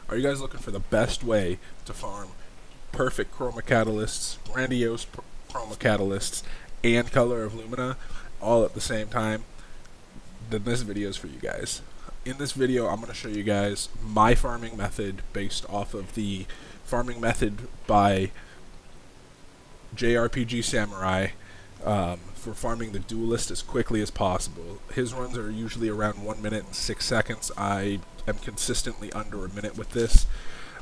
Are you guys looking for the best way to farm perfect chroma catalysts, grandiose chroma catalysts, and color of lumina all at the same time? Then this video is for you guys. In this video, I'm going to show you guys my farming method based off of the farming method by JRPGSamurai for farming the Duelist as quickly as possible. His runs are usually around 1 minute and 6 seconds. I am consistently under a minute with this.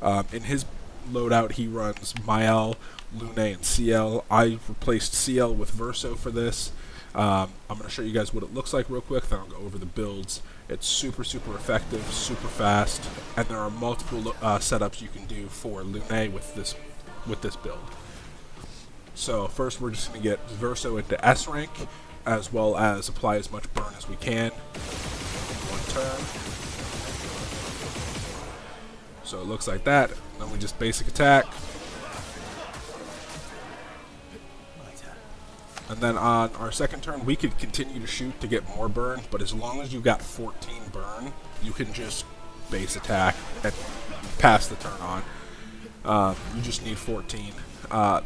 In his loadout, he runs Myel, Lune, and Ciel. I replaced Ciel with Verso for this. I'm going to show you guys what it looks like real quick, then I'll go over the builds. It's super effective, super fast, and there are multiple setups you can do for Lune with this build. So first we're just going to get Verso into S rank, as well as apply as much burn as we can in one turn. So it looks like that. Then we just basic attack. And then on our second turn, we could continue to shoot to get more burn, but as long as you got 14 burn, you can just base attack and pass the turn on. You just need 14.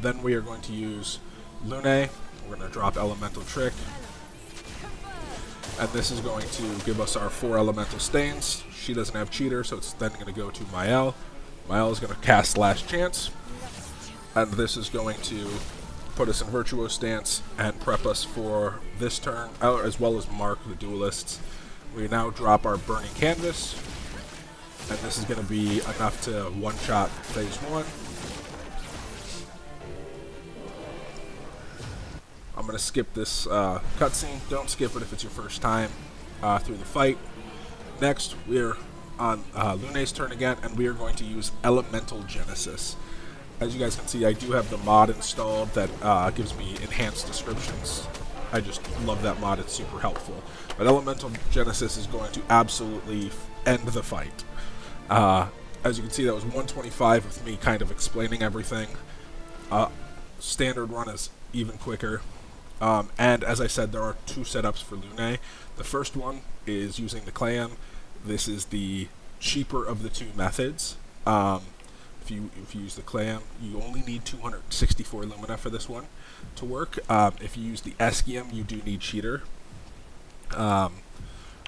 Then we are going to use Lune. We're going to drop Elemental Trick. And this is going to give us our 4 Elemental Stains. She doesn't have Cheater, so it's then going to go to Myel. Myel is going to cast Last Chance. And this is going to put us in Virtuoso stance and prep us for this turn, as well as mark the Duelists. We now drop our Burning Canvas, and this is going to be enough to one-shot phase 1. I'm going to skip this cutscene. Don't skip it if it's your first time through the fight. Next, we're on Lune's turn again, and we are going to use Elemental Genesis. As you guys can see, I do have the mod installed that gives me enhanced descriptions. I just love that mod, it's super helpful. But Elemental Genesis is going to absolutely end the fight. As you can see, that was 125 with me kind of explaining everything. Standard run is even quicker. And as I said, there are 2 setups for Lune. The first one is using the Clam. This is the cheaper of the 2 methods. If you use the Clam, you only need 264 Lumina for this one to work. If you use the Eskium, you do need Cheater,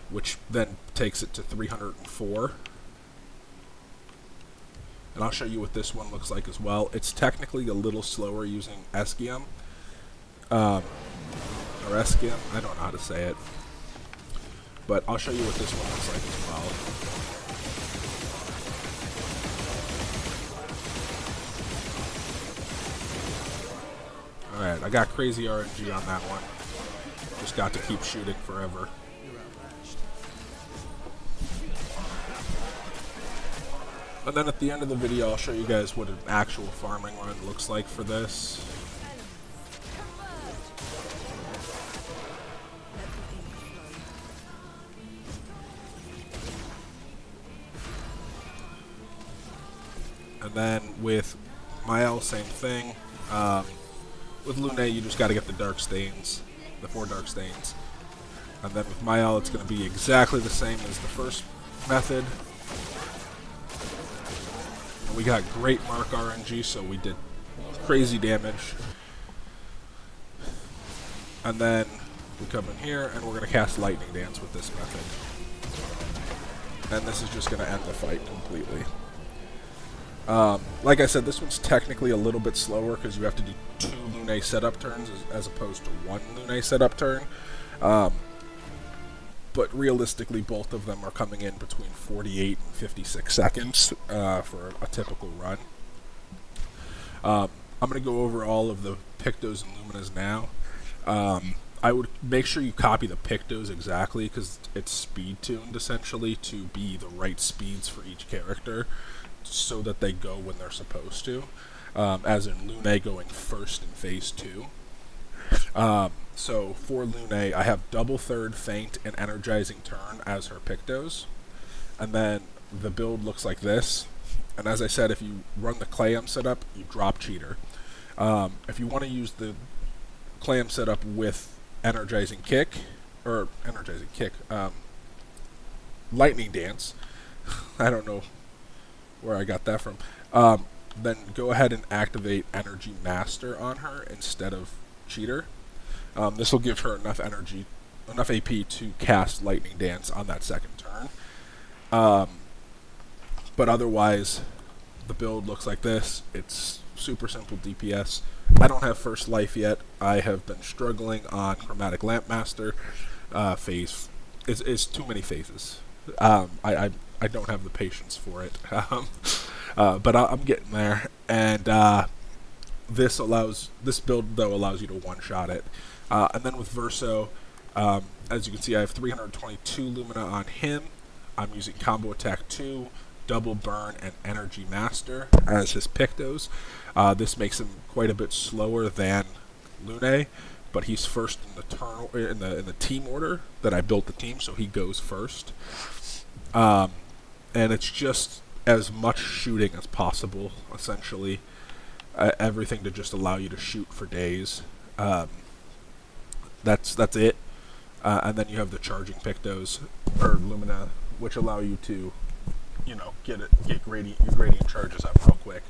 which then takes it to 304. And I'll show you what this one looks like as well. It's technically a little slower using Eskium, or Eskium, I don't know how to say it. But I'll show you what this one looks like as well. Alright, I got crazy RNG on that one. Just got to keep shooting forever. And then at the end of the video, I'll show you guys what an actual farming run looks like for this. And then with Myel, same thing. With Lune, you just got to get the dark stains, the 4 dark stains. And then with Myel, it's going to be exactly the same as the first method. And we got great mark RNG, so we did crazy damage. And then we come in here, and we're going to cast Lightning Dance with this method. And this is just going to end the fight completely. Like I said, this one's technically a little bit slower because you have to do 2 Lune setup turns as opposed to 1 Lune setup turn. But realistically, both of them are coming in between 48 and 56 seconds for a typical run. I'm going to go over all of the Pictos and Luminas now. I would make sure you copy the Pictos exactly because it's speed tuned essentially to be the right speeds for each character, so that they go when they're supposed to, as in Lune going first in phase 2. So for Lune, I have double third, feint, and energizing turn as her Pictos, and then the build looks like this. And as I said, if you run the Clam setup, you drop Cheater. If you want to use the Clam setup with energizing kick, Lightning Dance, I don't know where I got that from. Then go ahead and activate Energy Master on her instead of Cheater. This will give her enough energy, enough AP to cast Lightning Dance on that second turn. But otherwise, the build looks like this. It's super simple DPS. I don't have First Life yet. I have been struggling on Chromatic Lamp Master phase. It's too many phases. I don't have the patience for it. But I'm getting there. And this build though allows you to one-shot it. And then with Verso, as you can see, I have 322 Lumina on him. I'm using Combo Attack 2, Double Burn, and Energy Master as his Pictos. This makes him quite a bit slower than Lune, but he's first in the team order that I built the team, so he goes first. And it's just as much shooting as possible, essentially. Everything to just allow you to shoot for days. That's it. And then you have the charging Pictos or Lumina, which allow you to, get your gradient charges up real quick.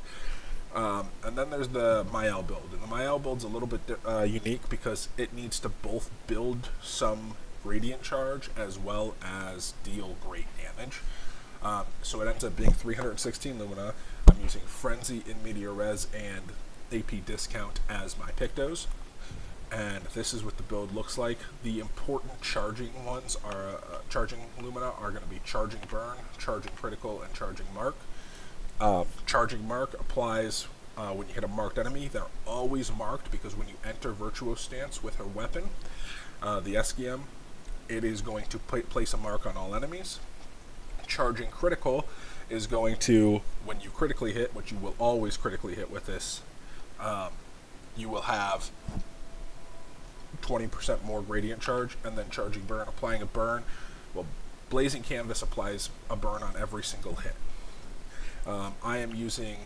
And then there's the Myel build, and the Myel build's a little bit unique because it needs to both build some gradient charge as well as deal great damage. So it ends up being 316 Lumina. I'm using Frenzy in Meteor Res and AP Discount as my Pictos. And this is what the build looks like. The important charging ones are charging Lumina are going to be Charging Burn, Charging Critical, and Charging Mark. Charging Mark applies when you hit a marked enemy. They're always marked because when you enter Virtuo Stance with her weapon, the Eschium, it is going to place a mark on all enemies. Charging Critical is going to, when you critically hit, which you will always critically hit with this, you will have 20% more gradient charge. And then Charging Burn, applying a burn. Well, Blazing Canvas applies a burn on every single hit. I am using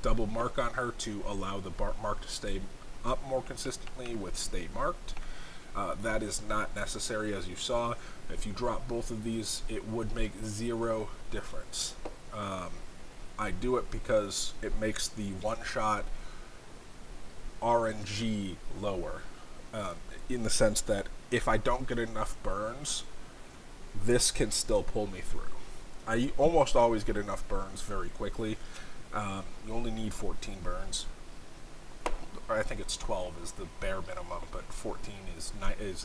double mark on her to allow the mark to stay up more consistently with stay marked. That is not necessary, as you saw. If you drop both of these, it would make zero difference. I do it because it makes the one-shot RNG lower, in the sense that if I don't get enough burns, this can still pull me through. I almost always get enough burns very quickly. You only need 14 burns. Or I think it's 12 is the bare minimum, but 14 is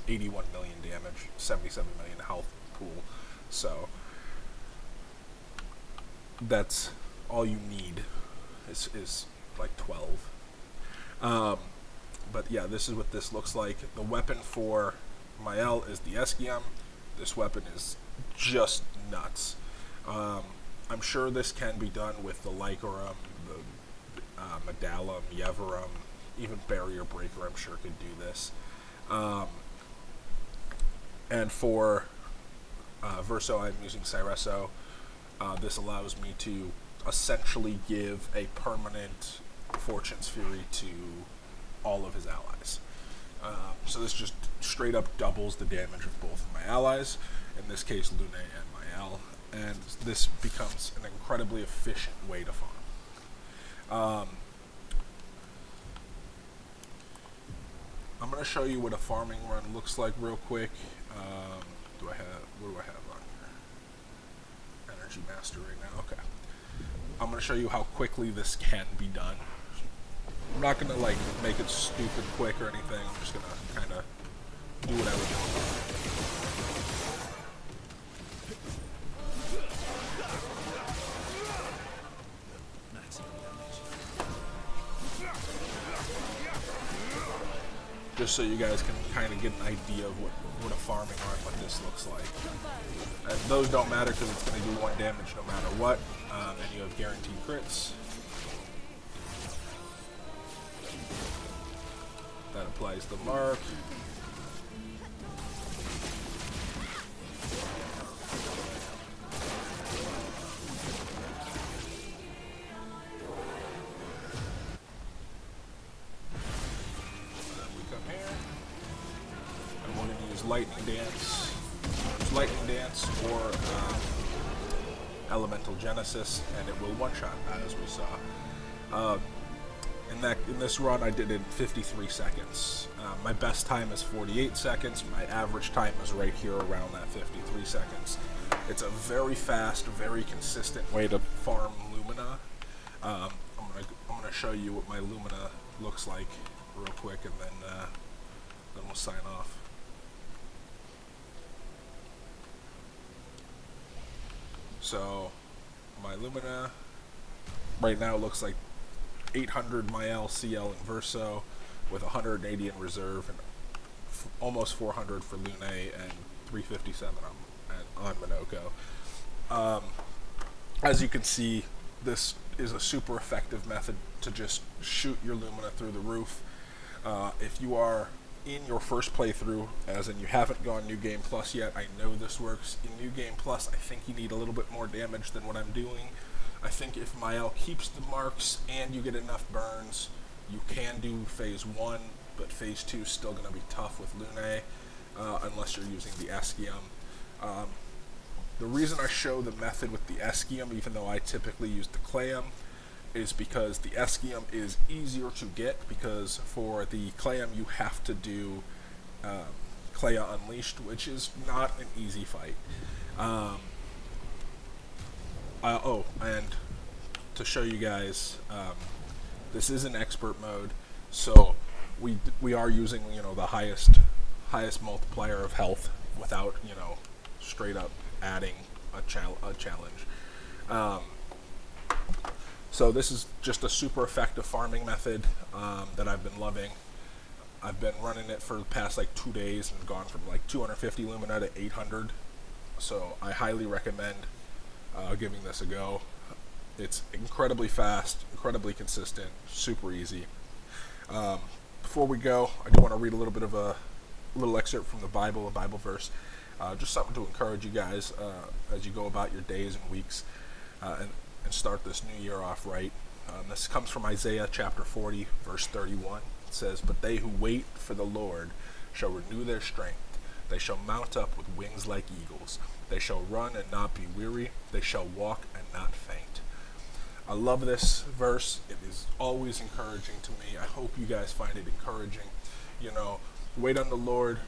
81 million damage, 77 million health pool. So that's all you need is like 12. But yeah, this is what this looks like. The weapon for Myel is the Eschium. This weapon is just nuts. I'm sure this can be done with the Lycorum, the Medallum, Yevarum, even Barrier Breaker I'm sure could do this. And for Verso, I'm using Cyresso. This allows me to essentially give a permanent Fortune's Fury to all of his allies. So this just straight up doubles the damage of both of my allies, in this case Lune and Myel, and this becomes an incredibly efficient way to farm. I'm going to show you what a farming run looks like real quick. What do I have on here? Energy Master right now. Okay. I'm going to show you how quickly this can be done. I'm not going to like make it stupid quick or anything. I'm just going to kind of do what I would do. Just so you guys can kind of get an idea of what a farming run, what this looks like. And those don't matter because it's going to do 1 damage no matter what. And you have guaranteed crits. That applies the mark. Lightning Dance or Elemental Genesis, and it will one-shot, as we saw. In this run, I did it in 53 seconds. My best time is 48 seconds. My average time is right here around that 53 seconds. It's a very fast, very consistent way to farm Lumina. I'm gonna show you what my Lumina looks like real quick, and then we'll sign off. So my Lumina right now looks like 800 Myel CL in Verso with 180 in reserve and almost 400 for Lune and 357 on Minoko. As you can see, this is a super effective method to just shoot your Lumina through the roof. If you are in your first playthrough, as in you haven't gone New Game Plus yet, I know this works. In New Game Plus, I think you need a little bit more damage than what I'm doing. I think if Myel keeps the marks and you get enough burns, you can do Phase 1, but Phase 2 is still going to be tough with Lune, unless you're using the Eschium. The reason I show the method with the Eschium, even though I typically use the Clayum, is because the Eschium is easier to get, because for the Clayum you have to do Claya Unleashed, which is not an easy fight. And to show you guys, this is an expert mode, so we are using, you know, the highest multiplier of health without, you know, straight up adding a challenge. So this is just a super effective farming method that I've been loving. I've been running it for the past like 2 days and gone from like 250 Lumina to 800. So I highly recommend giving this a go. It's incredibly fast, incredibly consistent, super easy. Before we go, I do want to read a little bit of a little excerpt from the Bible, a Bible verse, just something to encourage you guys as you go about your days and weeks and start this new year off right. This comes from Isaiah chapter 40, verse 31. It says, "But they who wait for the Lord shall renew their strength. They shall mount up with wings like eagles. They shall run and not be weary. They shall walk and not faint." I love this verse. It is always encouraging to me. I hope you guys find it encouraging. You know, wait on the Lord.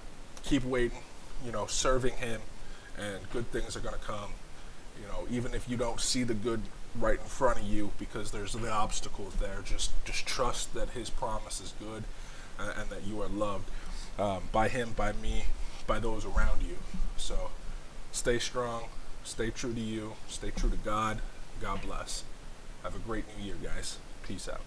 Keep waiting. You know, serving Him, and good things are going to come. You know, even if you don't see the good right in front of you because there's the obstacles there, just trust that His promise is good and that you are loved by Him, by me, by those around you. So stay strong, stay true to you, stay true to God. God bless. Have a great new year, guys. Peace out.